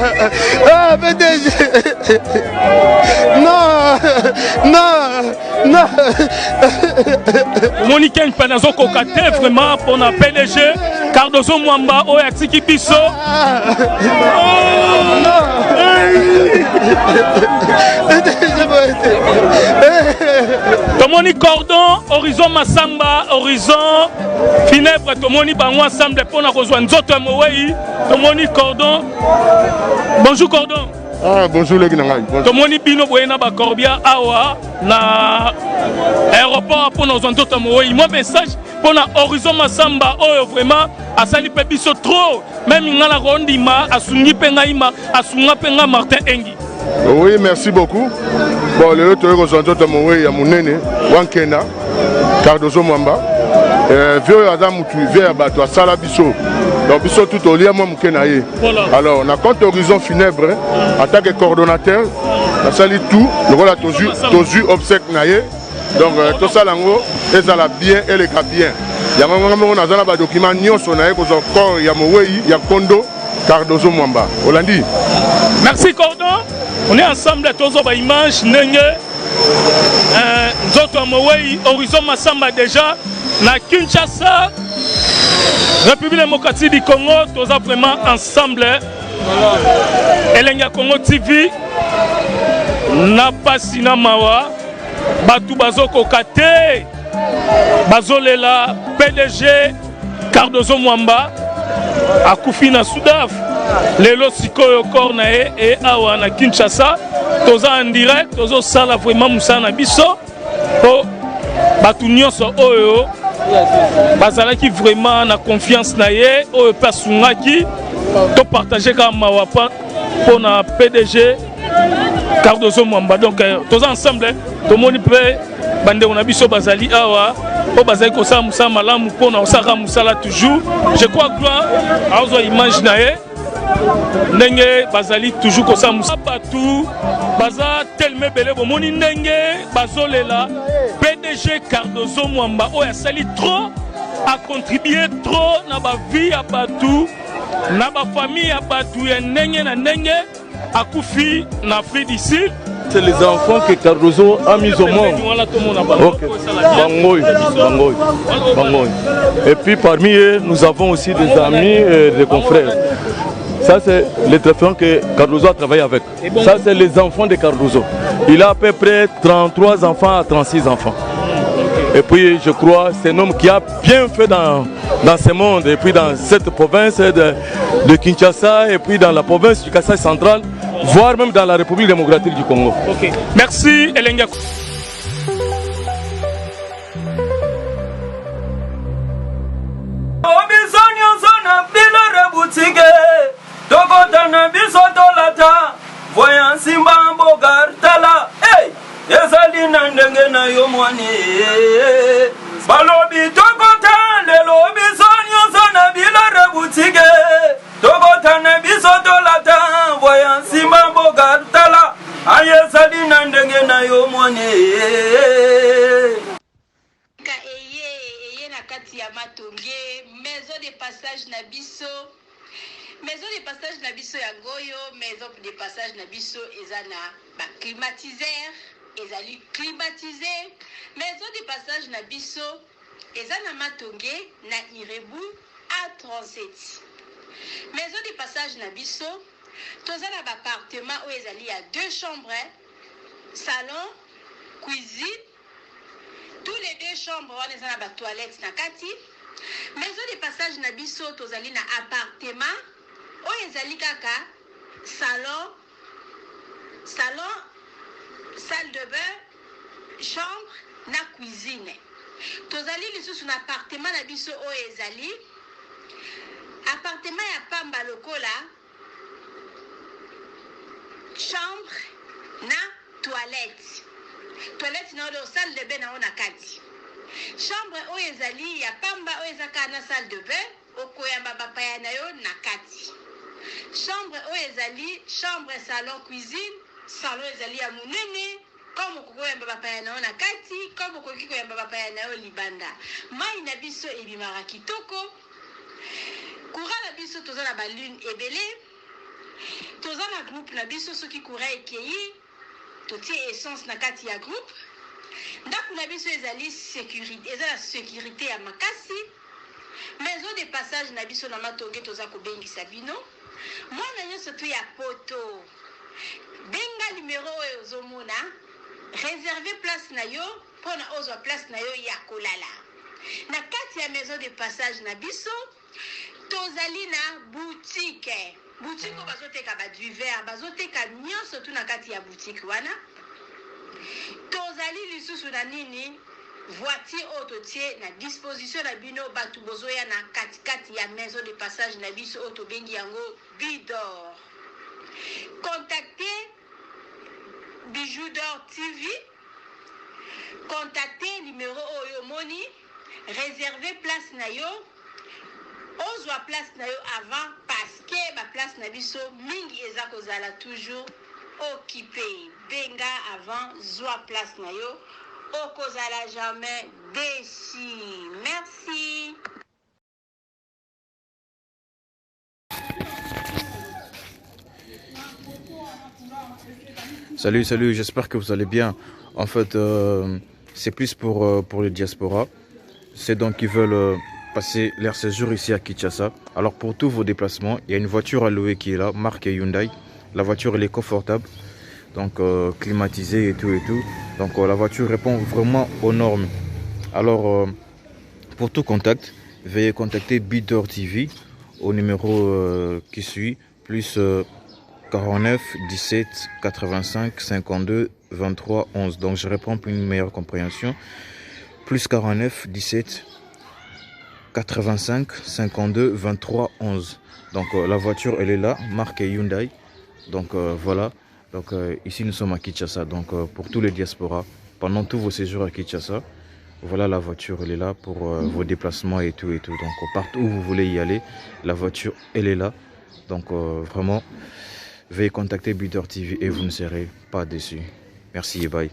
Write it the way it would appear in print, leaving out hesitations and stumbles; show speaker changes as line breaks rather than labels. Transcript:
Ah, PDG. Non, non, non.
Monique Panazo Kokate vraiment pour la PDG Cardozo Mwamba o Yatsiki Biso. Tomoni Cordon, Horizon Massamba, Horizon Funèbre, Tomoni Bango ensemble pour la rejoindre Nzoto Mowei, Tomoni Cordon. Bonjour Cordon.
Ah, bonjour les Guinangai.
Tomoni Bino Boyena Bakorbia Awa na aéroport pour nos Nzoto Mowei. Mon message pour la Horizon Massamba, oh vraiment, à Sali Pebiso trop, même il y a la rondima, à Sungi Pengaïma, à Sunga Penga Martin Engi.
Oui, merci beaucoup. Bon, le retour aux Nzoto Mowei à Mounene, Wankena, Cardozo Mwamba. Vieux Adam Moutou, vieux Abato, à Salabiso. Donc, Biso tout au lien, moi, Moukenaye. Alors, on a compte Horizon Funèbre, en tant que coordonnateur, on a sali tout, le rôle à Tozu, obsèque Naye. Donc, tout ça, et ça l'a bien, et les cas bien. Il y a un document, il y a corps, il y a Mowei, il y a Kondo, Cardozo Mwamba. Hollandi.
Merci Cordon. On est ensemble à tous les images. Nzoto Mowei, Horizon Massamba déjà. Na Kinshasa, République démocratique du Congo, tous vraiment ensemble. Elenga Congo TV, na pasina mawa, Batu Bazoko Kate, Bazolela, PDG, Cardozo Mwamba, Akufi na Soudaf, Lelo Sikoyo Kornae et Awa na Kinshasa, tous en direct, tous sala vraiment Moussana Biso, pour Batu Nyonso Oyo. Bazalaki vraiment na confiance na ye o pasungaki to partager ka mawapa pour na PDG Cardozo Mwamba. Donc tous ensemble to moni pe bande on a biso bazali awa o bazali ko sa musa malamu pour na osaka musala toujours. Je crois gloire a ozo image na ye ndenge bazali toujours ko sa musa partout baza tellement belé bo moni ndenge bazolela PDG Cardozo Mwamba o ya sali trop a contribué trop na ba vie à Batou na ba famille à Batou ya ndenge na ndenge akufi na Afrique du Sud.
C'est les enfants que Cardozo a mis au monde. Okay. Bangoy, Bangoy, Bangoy. Et puis parmi eux, nous avons aussi des amis et des confrères. Ça, c'est les trafiquants que Cardozo a travaillé avec. Ça, c'est les enfants de Cardozo. Il a à peu près 33 enfants à 36 enfants. Et puis, je crois, c'est un homme qui a bien fait dans ce monde, et puis dans cette province de Kinshasa, et puis dans la province du Kasaï central, voire même dans la République démocratique du Congo.
Okay. Merci, Elenga.
Voyant Simba Gartala, hey, Ezali Nandenge na Yomwane, Balobi Tokota, le Lobi Sonyo Zona Bila Reboutige, Tokota Nebisotolata, voyant Simba Gartala, Ayezali Nandenge na Yomwane.
Eye na kati ya Matonge, maison de passage na biso. Maison de passage na biso ya Goyo, maison de passage na biso ezana ba climatiseur, ezali climatisé. Maison de passage na biso ezana Matonge na Irebu A37. Maison de passage na biso tozana ba appartement où ezali ya 2 chambres, salon, cuisine. Tous les 2 chambres on ezana ba toilette na kati. Maison de passage na biso tozali na appartement o ezali kaka salon, salle de bain, chambre na cuisine. Tozali lisusu na appartement na biso o ezali appartement ya pamba lokola chambre na toilette. Toilette na o salle de bain na ona kati. Chambre o ezali ya pamba o ezaka na salle de bain okoyamba bapaya na yo na kati. Chambre o ezali chambre, salon, cuisine. Salon ezali ya munene comme okoyamba bapaya na yo na kati, comme okoki koyamba bapaya na yo libanda. Mai na biso ebimaka kitoko. Courant na biso toza na balune ebele. toza na groupe na biso soki courant ekei totie essence na kati ya groupe ndako na biso ezali sécurité eza la sécurité ya makasi maison de passage na biso na Matonge toza kobengisa bino mwana nyonso tu ya poto benga numéro oyo ozomona réserver place na yo mpona ozwa place na yo ya kolala na kati ya maison de passage na biso tozali na boutique oyo bazoteka baduver bazoteka nyonso tu na kati ya boutique wana tozali lisusu na nini voiture oyo totie na disposition na bino bato bozoya na katikati ya maison de passage na biso oyo tobengi yango Bidor. Contactez Bijou d'Or TV, contactez numéro oyo moni, réservez place na yo, ozwa place na yo avant parce que ba place na biso mingi eza kozala toujours occupé. Benga avant zwa place na yo, okozala jamais déçu. Merci.
Salut, j'espère que vous allez bien. En fait, c'est plus pour le diaspora. C'est donc qui veulent passer leur séjour ici à Kinshasa. Alors pour tous vos déplacements, il y a une voiture à louer qui est là, marque Hyundai. La voiture elle est confortable, donc climatisée et tout. Donc la voiture répond vraiment aux normes. Alors pour tout contact, veuillez contacter Bidor TV au numéro qui suit, plus 49 17 85 52 23 11. Donc je réponds pour une meilleure compréhension. Plus 49 17 85 52 23 11. Donc la voiture elle est là, marque Hyundai. Donc voilà. Donc ici nous sommes à Kinshasa. Donc pour tous les diasporas, pendant tous vos séjours à Kinshasa, voilà la voiture elle est là pour vos déplacements et tout. Donc partout où vous voulez y aller, la voiture elle est là. Donc vraiment, veuillez contacter Bidor TV et vous ne serez pas déçus. Merci et bye.